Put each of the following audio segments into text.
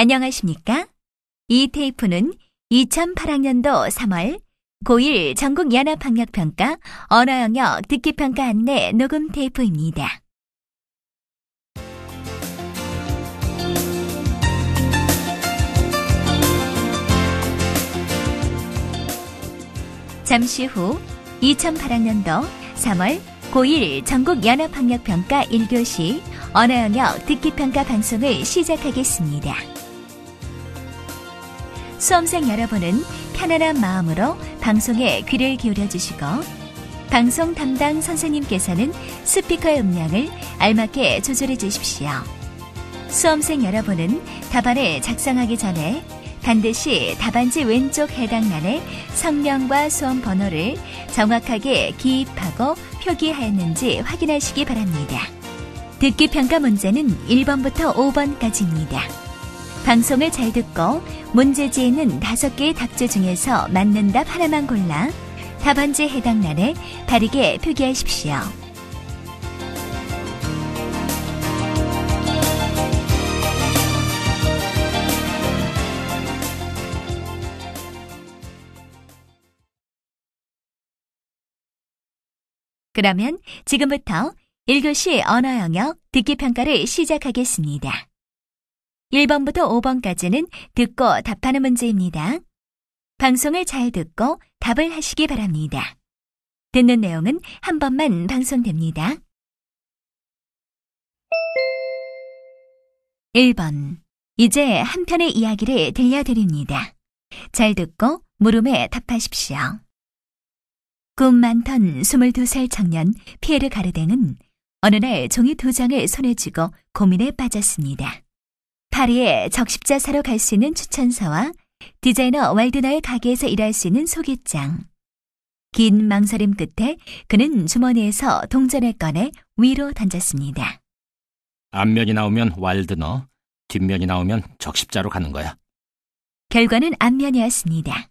안녕하십니까? 이 테이프는 2008학년도 3월 고1 전국연합학력평가 언어영역 듣기평가 안내 녹음 테이프입니다. 잠시 후 2008학년도 3월 고1 전국연합학력평가 1교시 언어영역 듣기평가 방송을 시작하겠습니다. 수험생 여러분은 편안한 마음으로 방송에 귀를 기울여 주시고 방송 담당 선생님께서는 스피커의 음량을 알맞게 조절해 주십시오. 수험생 여러분은 답안을 작성하기 전에 반드시 답안지 왼쪽 해당란에 성명과 수험 번호를 정확하게 기입하고 표기하였는지 확인하시기 바랍니다. 듣기평가 문제는 1번부터 5번까지입니다. 방송을 잘 듣고 문제지에 있는 5개의 답지 중에서 맞는 답 하나만 골라 답안지에 해당란에 바르게 표기하십시오. 그러면 지금부터 1교시 언어영역 듣기평가를 시작하겠습니다. 1번부터 5번까지는 듣고 답하는 문제입니다. 방송을 잘 듣고 답을 하시기 바랍니다. 듣는 내용은 한 번만 방송됩니다. 1번. 이제 한 편의 이야기를 들려드립니다. 잘 듣고 물음에 답하십시오. 꿈 많던 22살 청년 피에르 가르댕은 어느 날 종이 2장을 손에 쥐고 고민에 빠졌습니다. 파리에 적십자 사러 갈 수 있는 추천서와 디자이너 왈드너의 가게에서 일할 수 있는 소개장. 긴 망설임 끝에 그는 주머니에서 동전을 꺼내 위로 던졌습니다. 앞면이 나오면 왈드너, 뒷면이 나오면 적십자로 가는 거야. 결과는 앞면이었습니다.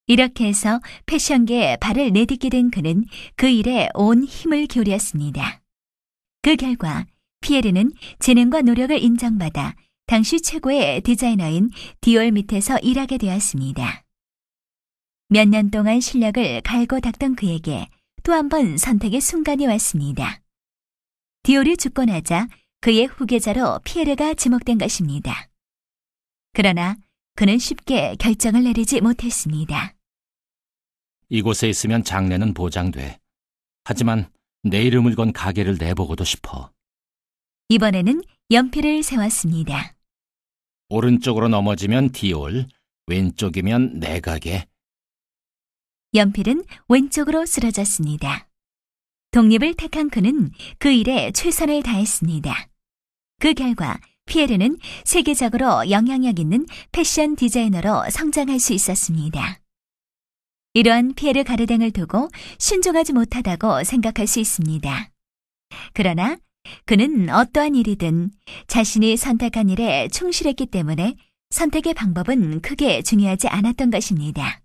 이렇게 해서 패션계에 발을 내딛게 된 그는 그 일에 온 힘을 기울였습니다. 그 결과 피에르는 재능과 노력을 인정받아 당시 최고의 디자이너인 디올 밑에서 일하게 되었습니다. 몇 년 동안 실력을 갈고 닦던 그에게 또 한 번 선택의 순간이 왔습니다. 디올이 죽고 나자 그의 후계자로 피에르가 지목된 것입니다. 그러나 그는 쉽게 결정을 내리지 못했습니다. 이곳에 있으면 장래는 보장돼. 하지만 내 이름을 건 가게를 내보고도 싶어. 이번에는 연필을 세웠습니다. 오른쪽으로 넘어지면 디올, 왼쪽이면 내 가게. 연필은 왼쪽으로 쓰러졌습니다. 독립을 택한 그는 그 일에 최선을 다했습니다. 그 결과 피에르는 세계적으로 영향력 있는 패션 디자이너로 성장할 수 있었습니다. 이러한 피에르 가르댕을 두고 신중하지 못하다고 생각할 수 있습니다. 그러나 그는 어떠한 일이든 자신이 선택한 일에 충실했기 때문에 선택의 방법은 크게 중요하지 않았던 것입니다.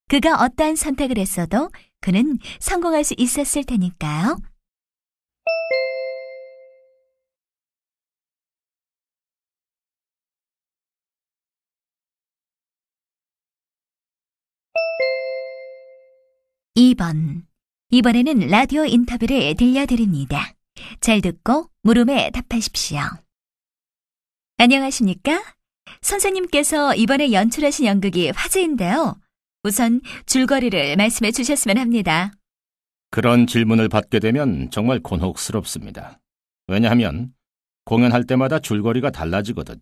그가 어떠한 선택을 했어도 그는 성공할 수 있었을 테니까요. 이번에는 라디오 인터뷰를 들려드립니다. 잘 듣고 물음에 답하십시오. 안녕하십니까? 선생님께서 이번에 연출하신 연극이 화제인데요. 우선 줄거리를 말씀해 주셨으면 합니다. 그런 질문을 받게 되면 정말 곤혹스럽습니다. 왜냐하면 공연할 때마다 줄거리가 달라지거든요.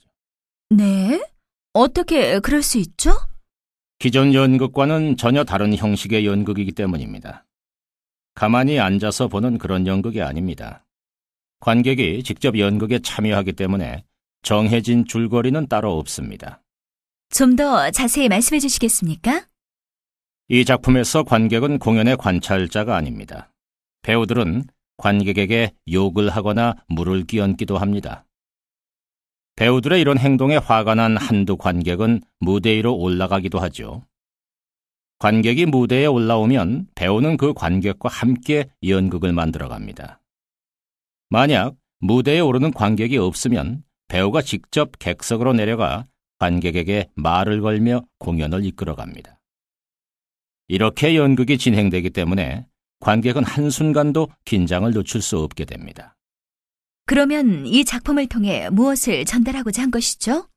네? 어떻게 그럴 수 있죠? 기존 연극과는 전혀 다른 형식의 연극이기 때문입니다. 가만히 앉아서 보는 그런 연극이 아닙니다. 관객이 직접 연극에 참여하기 때문에 정해진 줄거리는 따로 없습니다. 좀 더 자세히 말씀해 주시겠습니까? 이 작품에서 관객은 공연의 관찰자가 아닙니다. 배우들은 관객에게 욕을 하거나 물을 끼얹기도 합니다. 배우들의 이런 행동에 화가 난 한두 관객은 무대 위로 올라가기도 하죠. 관객이 무대에 올라오면 배우는 그 관객과 함께 연극을 만들어갑니다. 만약 무대에 오르는 관객이 없으면 배우가 직접 객석으로 내려가 관객에게 말을 걸며 공연을 이끌어갑니다. 이렇게 연극이 진행되기 때문에 관객은 한순간도 긴장을 늦출 수 없게 됩니다. 그러면 이 작품을 통해 무엇을 전달하고자 한 것이죠?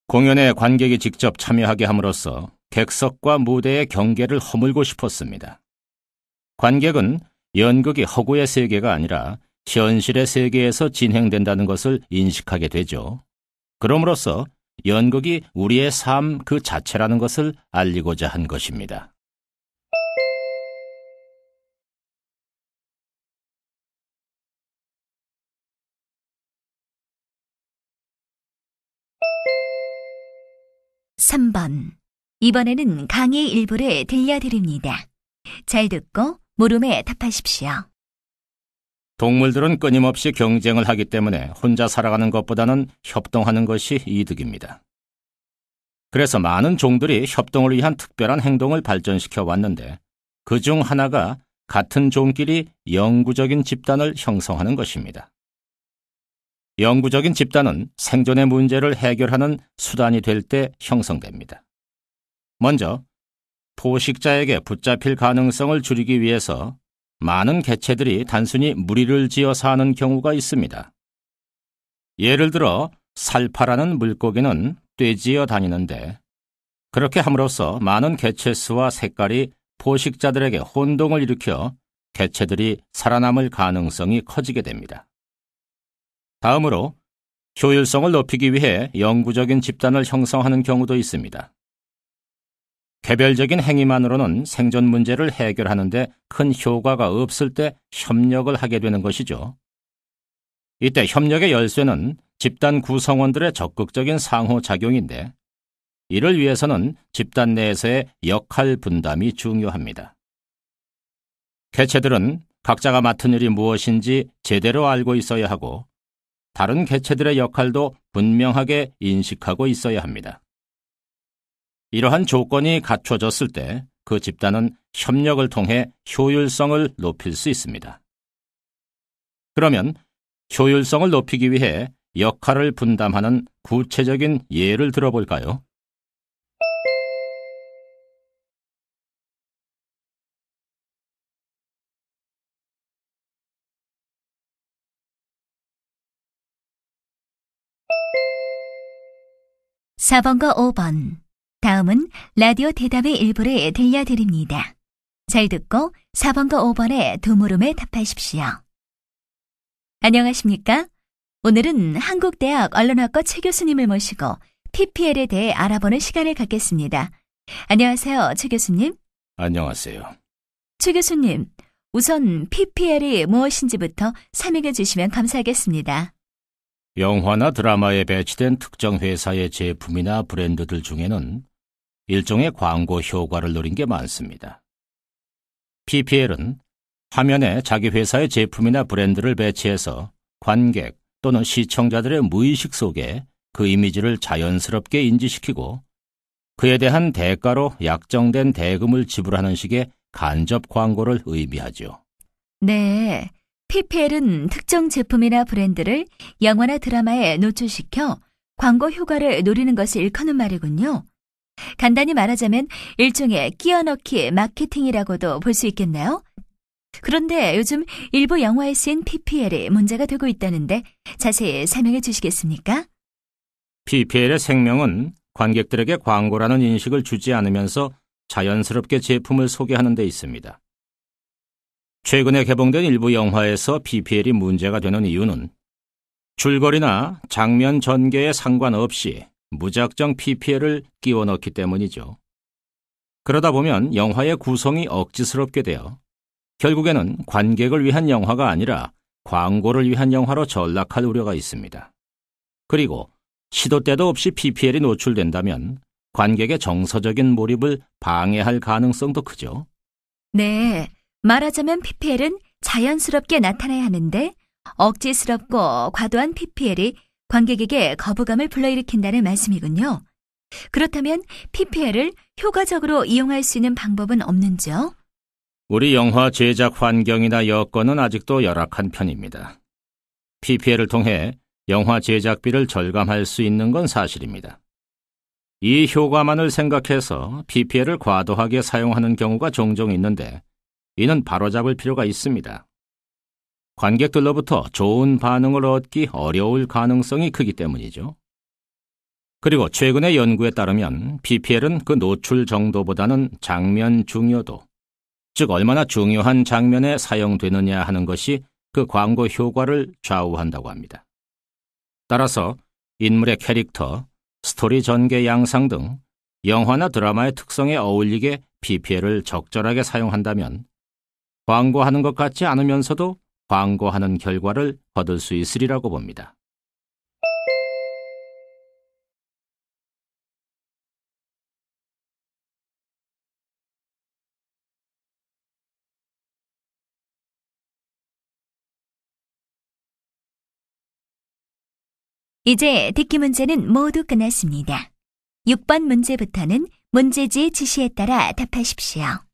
공연에 관객이 직접 참여하게 함으로써 객석과 무대의 경계를 허물고 싶었습니다. 관객은 연극이 허구의 세계가 아니라 현실의 세계에서 진행된다는 것을 인식하게 되죠. 그럼으로써 연극이 우리의 삶 그 자체라는 것을 알리고자 한 것입니다. (3번) 이번에는 강의 일부를 들려드립니다. 잘 듣고 물음에 답하십시오. 동물들은 끊임없이 경쟁을 하기 때문에 혼자 살아가는 것보다는 협동하는 것이 이득입니다. 그래서 많은 종들이 협동을 위한 특별한 행동을 발전시켜 왔는데 그 중 하나가 같은 종끼리 영구적인 집단을 형성하는 것입니다. 영구적인 집단은 생존의 문제를 해결하는 수단이 될 때 형성됩니다. 먼저 포식자에게 붙잡힐 가능성을 줄이기 위해서 많은 개체들이 단순히 무리를 지어 사는 경우가 있습니다. 예를 들어 살파라는 물고기는 떼지어 다니는데 그렇게 함으로써 많은 개체 수와 색깔이 포식자들에게 혼동을 일으켜 개체들이 살아남을 가능성이 커지게 됩니다. 다음으로 효율성을 높이기 위해 영구적인 집단을 형성하는 경우도 있습니다. 개별적인 행위만으로는 생존 문제를 해결하는 데 큰 효과가 없을 때 협력을 하게 되는 것이죠. 이때 협력의 열쇠는 집단 구성원들의 적극적인 상호작용인데 이를 위해서는 집단 내에서의 역할 분담이 중요합니다. 개체들은 각자가 맡은 일이 무엇인지 제대로 알고 있어야 하고 다른 개체들의 역할도 분명하게 인식하고 있어야 합니다. 이러한 조건이 갖춰졌을 때 그 집단은 협력을 통해 효율성을 높일 수 있습니다. 그러면 효율성을 높이기 위해 역할을 분담하는 구체적인 예를 들어볼까요? (4번과 5번) 다음은 라디오 대답의 일부를 들려드립니다. 잘 듣고 4번과 5번의 두 물음에 답하십시오. 안녕하십니까? 오늘은 한국대학 언론학과 최 교수님을 모시고 PPL에 대해 알아보는 시간을 갖겠습니다. 안녕하세요, 최 교수님. 안녕하세요. 최 교수님, 우선 PPL이 무엇인지부터 설명해 주시면 감사하겠습니다. 영화나 드라마에 배치된 특정 회사의 제품이나 브랜드들 중에는 일종의 광고 효과를 노린 게 많습니다. PPL은 화면에 자기 회사의 제품이나 브랜드를 배치해서 관객 또는 시청자들의 무의식 속에 그 이미지를 자연스럽게 인지시키고 그에 대한 대가로 약정된 대금을 지불하는 식의 간접 광고를 의미하죠. 네, PPL은 특정 제품이나 브랜드를 영화나 드라마에 노출시켜 광고 효과를 노리는 것을 일컫는 말이군요. 간단히 말하자면 일종의 끼워넣기 마케팅이라고도 볼 수 있겠네요. 그런데 요즘 일부 영화에 쓰인 PPL이 문제가 되고 있다는데 자세히 설명해 주시겠습니까? PPL의 생명은 관객들에게 광고라는 인식을 주지 않으면서 자연스럽게 제품을 소개하는 데 있습니다. 최근에 개봉된 일부 영화에서 PPL이 문제가 되는 이유는 줄거리나 장면 전개에 상관없이 무작정 PPL을 끼워 넣기 때문이죠. 그러다 보면 영화의 구성이 억지스럽게 되어 결국에는 관객을 위한 영화가 아니라 광고를 위한 영화로 전락할 우려가 있습니다. 그리고 시도 때도 없이 PPL이 노출된다면 관객의 정서적인 몰입을 방해할 가능성도 크죠. 네, 말하자면 PPL은 자연스럽게 나타나야 하는데 억지스럽고 과도한 PPL이 관객에게 거부감을 불러일으킨다는 말씀이군요. 그렇다면 PPL을 효과적으로 이용할 수 있는 방법은 없는지요? 우리 영화 제작 환경이나 여건은 아직도 열악한 편입니다. PPL을 통해 영화 제작비를 절감할 수 있는 건 사실입니다. 이 효과만을 생각해서 PPL을 과도하게 사용하는 경우가 종종 있는데 이는 바로잡을 필요가 있습니다. 관객들로부터 좋은 반응을 얻기 어려울 가능성이 크기 때문이죠. 그리고 최근의 연구에 따르면 PPL은 그 노출 정도보다는 장면 중요도, 즉 얼마나 중요한 장면에 사용되느냐 하는 것이 그 광고 효과를 좌우한다고 합니다. 따라서 인물의 캐릭터, 스토리 전개 양상 등 영화나 드라마의 특성에 어울리게 PPL을 적절하게 사용한다면 광고하는 것 같지 않으면서도 광고하는 결과를 거둘 수 있으리라고 봅니다. 이제 듣기 문제는 모두 끝났습니다. 6번 문제부터는 문제지의 지시에 따라 답하십시오.